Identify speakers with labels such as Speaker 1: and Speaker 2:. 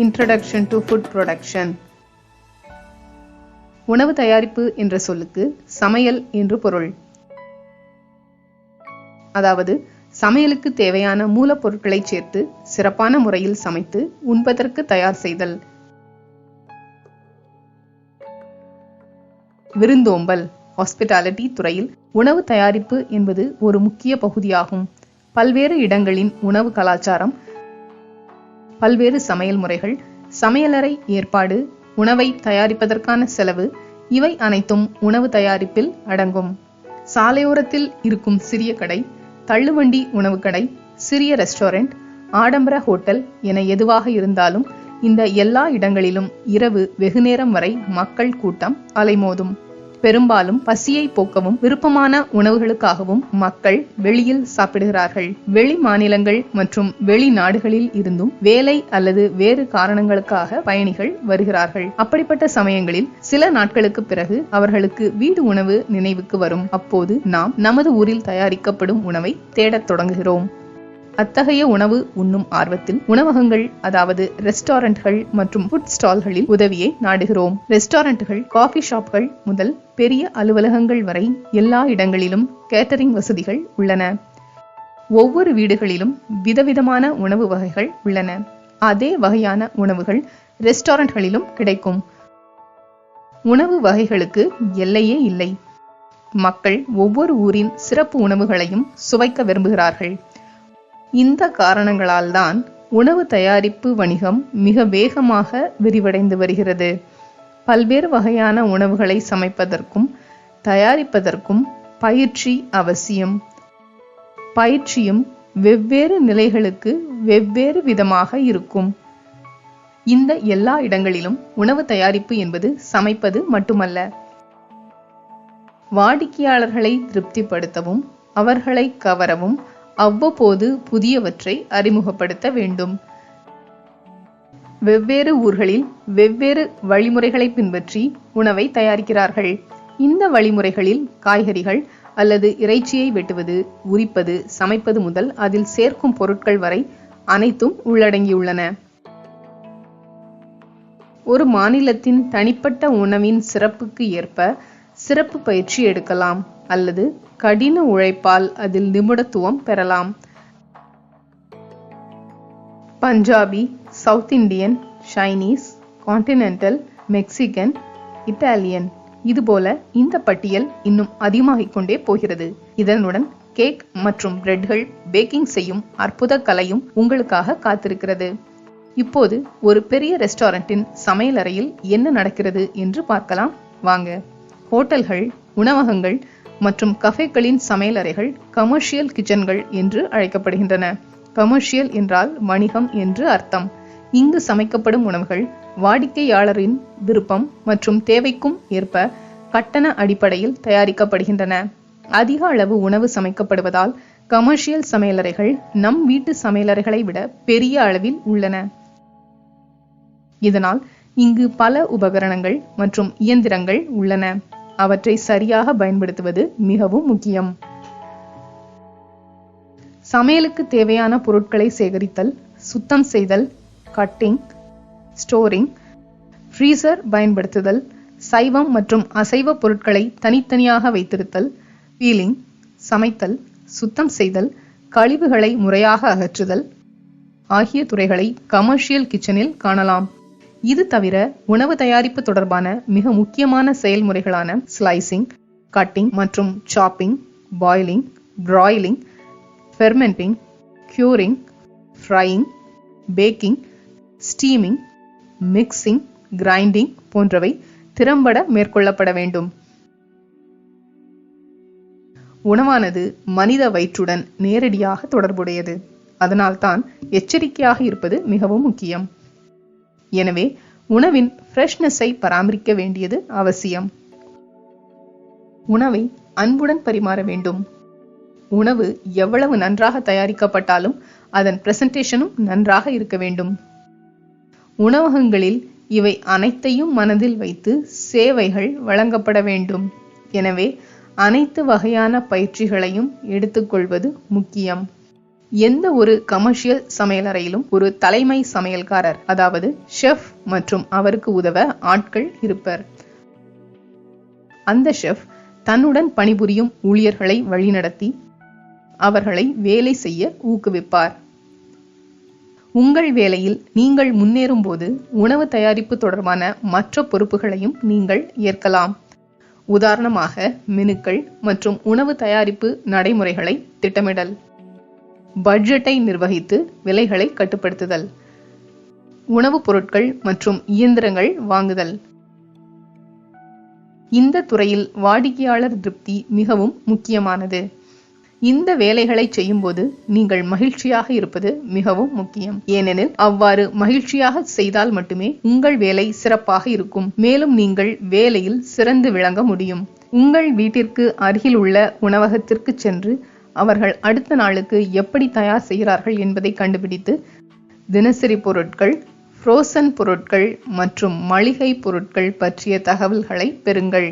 Speaker 1: Introduction to Food Production. உணவு தயாரிப்பு என்ற சொல்லுக்கு சமையல் என்று பொருள். அதாவது சமையலுக்கு தேவையான மூலப்பொருட்களை சேர்த்து சிறப்பான முறையில் சமைத்து உண்பதற்கு தயார் செய்தல். விருந்தோம்பல் ஹாஸ்பிட்டாலிட்டி துறையில் உணவு தயாரிப்பு என்பது ஒரு முக்கிய பகுதியாகும். பல்வேறு இடங்களின் உணவு கலாச்சாரம், பல்வேறு சமையல் முறைகள், சமையலறை ஏற்பாடு, உணவை தயாரிப்பதற்கான செலவு, இவை அனைத்தும் உணவு தயாரிப்பில் அடங்கும். சாலையோரத்தில் இருக்கும் சிறிய கடை, தள்ளுவண்டி உணவு கடை, சிறிய ரெஸ்டாரண்ட், ஆடம்பர ஹோட்டல் என எதுவாக இருந்தாலும் இந்த எல்லா இடங்களிலும் இரவு வெகுநேரம் வரை மக்கள் கூட்டம் அலைமோதும். பெரும்பாலும் பசியை போக்கவும் விருப்பமான உணவுகளுக்காகவும் மக்கள் வெளியில் சாப்பிடுகிறார்கள். வெளி மாநிலங்கள் மற்றும் வெளிநாடுகளில் இருந்தும் வேலை அல்லது வேறு காரணங்களுக்காக பயணிகள் வருகிறார்கள். அப்படிப்பட்ட சமயங்களில் சில நாட்களுக்கு பிறகு அவர்களுக்கு வீடு உணவு நினைவுக்கு வரும். அப்போது நாம் நமது ஊரில் தயாரிக்கப்படும் உணவை தேடத் தொடங்குகிறோம். அத்தகைய உணவு உண்ணும் ஆர்வத்தில் உணவகங்கள், அதாவது ரெஸ்டாரண்ட்கள் மற்றும் ஃபுட் ஸ்டால்களில் உதவியை நாடுகிறோம். ரெஸ்டாரண்ட்கள், காஃபி ஷாப்கள் முதல் பெரிய அலுவலகங்கள் வரை எல்லா இடங்களிலும் கேட்டரிங் வசதிகள் உள்ளன. ஒவ்வொரு வீடுகளிலும் விதவிதமான உணவு வகைகள் உள்ளன. அதே வகையான உணவுகள் ரெஸ்டாரண்ட்களிலும் கிடைக்கும். உணவு வகைகளுக்கு எல்லையே இல்லை. மக்கள் ஒவ்வொரு ஊரின் சிறப்பு உணவுகளையும் சுவைக்க விரும்புகிறார்கள். இந்த காரணங்களால் தான் உணவு தயாரிப்பு வணிகம் மிக வேகமாக விரிவடைந்து வருகிறது. பல்வேறு வகையான உணவுகளை சமைப்பதற்கும் தயாரிப்பதற்கும் பயிற்சி அவசியம். பயிற்சியும் வெவ்வேறு நிலைகளுக்கு வெவ்வேறு விதமாக இருக்கும். இந்த எல்லா இடங்களிலும் உணவு தயாரிப்பு என்பது சமைப்பது மட்டுமல்ல. வாடிக்கையாளர்களை திருப்திப்படுத்தவும் அவர்களை கவரவும் அவ்வப்போது புதியவற்றை அறிமுகப்படுத்த வேண்டும். வெவ்வேறு ஊர்களில் வெவ்வேறு வழிமுறைகளை பின்பற்றி உணவை தயாரிக்கிறார்கள். இந்த வழிமுறைகளில் காய்கறிகள் அல்லது இறைச்சியை வெட்டுவது, உரிப்பது, சமைப்பது முதல் அதில் சேர்க்கும் பொருட்கள் வரை அனைத்தும் உள்ளடங்கியுள்ளன. ஒரு மாநிலத்தின் தனிப்பட்ட உணவின் சிறப்புக்கு ஏற்ப சிறப்பு பயிற்சி எடுக்கலாம் அல்லது கடின உழைப்பால் அதில் நிபுணத்துவம் பெறலாம். Punjabi, south Indian, Chinese, continental, Mexican, Italian, இதுபோல இந்த பட்டியல் இன்னும் அதிகமாகிக் கொண்டே போகிறது. இதனுடன் கேக் மற்றும் பிரெட்கள் பேக்கிங் செய்யும் அற்புத கலையும் உங்களுக்காக காத்திருக்கிறது. இப்போது ஒரு பெரிய ரெஸ்டாரண்டின் சமையலறையில் என்ன நடக்கிறது என்று பார்க்கலாம் வாங்க. ஹோட்டல்கள், உணவகங்கள் மற்றும் கஃபேக்களின் சமையலறைகள் கமர்ஷியல் கிச்சன்கள் என்று அழைக்கப்படுகின்றன. கமர்ஷியல் என்றால் வணிகம் என்று அர்த்தம். இங்கு சமைக்கப்படும் உணவுகள் வாடிக்கையாளரின் விருப்பம் மற்றும் தேவைக்கும் ஏற்ப கட்டண அடிப்படையில் தயாரிக்கப்படுகின்றன. அதிக அளவு உணவு சமைக்கப்படுவதால் கமர்ஷியல் சமையலறைகள் நம் வீட்டு சமையலறைகளை விட பெரிய அளவில் உள்ளன. இதனால் இங்கு பல உபகரணங்கள் மற்றும் இயந்திரங்கள் உள்ளன. அவற்றை சரியாக பயன்படுத்துவது மிகவும் முக்கியம். சமையலுக்கு தேவையான பொருட்களை சேகரித்தல், சுத்தம் செய்தல், கட்டிங், ஸ்டோரிங், ஃப்ரீசர் பயன்படுத்துதல், சைவம் மற்றும் அசைவ பொருட்களை தனித்தனியாக வைத்திருத்தல், பீலிங், சமைத்தல், சுத்தம் செய்தல், கழிவுகளை முறையாக அகற்றுதல் ஆகிய துறைகளை கமர்ஷியல் கிச்சனில் காணலாம். இது தவிர உணவு தயாரிப்பு தொடர்பான மிக முக்கியமான செயல்முறைகளான ஸ்லைசிங், கட்டிங் மற்றும் chopping, boiling, broiling, fermenting, curing, frying, baking, steaming, mixing, grinding போன்றவை திறம்பட மேற்கொள்ளப்பட வேண்டும். உணவானது மனித வயிற்றுடன் நேரடியாக தொடர்புடையது. அதனால்தான் எச்சரிக்கையாக இருப்பது மிகவும் முக்கியம். எனவே உணவின் ஃப்ரெஷ்னஸை பராமரிக்க வேண்டியது அவசியம். உணவை அன்புடன் பரிமாற வேண்டும். உணவு எவ்வளவு நன்றாக தயாரிக்கப்பட்டாலும் அதன் பிரசன்டேஷனும் நன்றாக இருக்க வேண்டும். உணவகங்களில் இவை அனைத்தையும் மனதில் வைத்து சேவைகள் வழங்கப்பட வேண்டும். எனவே அனைத்து வகையான பயிற்சிகளையும் எடுத்துக்கொள்வது முக்கியம். எந்த ஒரு கமர்ஷியல் சமையலறையிலும் ஒரு தலைமை சமையல்காரர், அதாவது ஷெஃப் மற்றும் அவருக்கு உதவ ஆட்கள் இருப்பர். அந்த ஷெஃப் தன்னுடன் பணிபுரியும் ஊழியர்களை வழிநடத்தி அவர்களை வேலை செய்ய ஊக்குவிப்பார். உங்கள் வேலையில் நீங்கள் முன்னேறும் போது உணவு தயாரிப்பு தொடர்பான மற்ற பொறுப்புகளையும் நீங்கள் ஏற்கலாம். உதாரணமாக, மெனுக்கள் மற்றும் உணவு தயாரிப்பு நடைமுறைகளை திட்டமிடல், பட்ஜெட்டை நிர்வகித்து விலைகளை கட்டுப்படுத்துதல், உணவுப் பொருட்கள் மற்றும் இயந்திரங்கள் வாங்குதல். இந்த துறையில் வாடிக்கையாளர் திருப்தி மிகவும் முக்கியமானது. இந்த வேலைகளை செய்யும்போது நீங்கள் மகிழ்ச்சியாக இருப்பது மிகவும் முக்கியம். ஏனெனில் அவ்வாறு மகிழ்ச்சியாக செய்தால் மட்டுமே உங்கள் வேலை சிறப்பாக இருக்கும். மேலும் நீங்கள் வேலையில் சிறந்து விளங்க முடியும். உங்கள் வீட்டிற்கு அருகில் உள்ள உணவகத்திற்கு சென்று அவர்கள் அடுத்த நாளுக்கு எப்படி தயார் செய்கிறார்கள் என்பதை கண்டுபிடித்து தினசரி பொருட்கள், ஃப்ரோசன் பொருட்கள் மற்றும் மளிகை பொருட்கள் பற்றிய தகவல்களை பெறுங்கள்.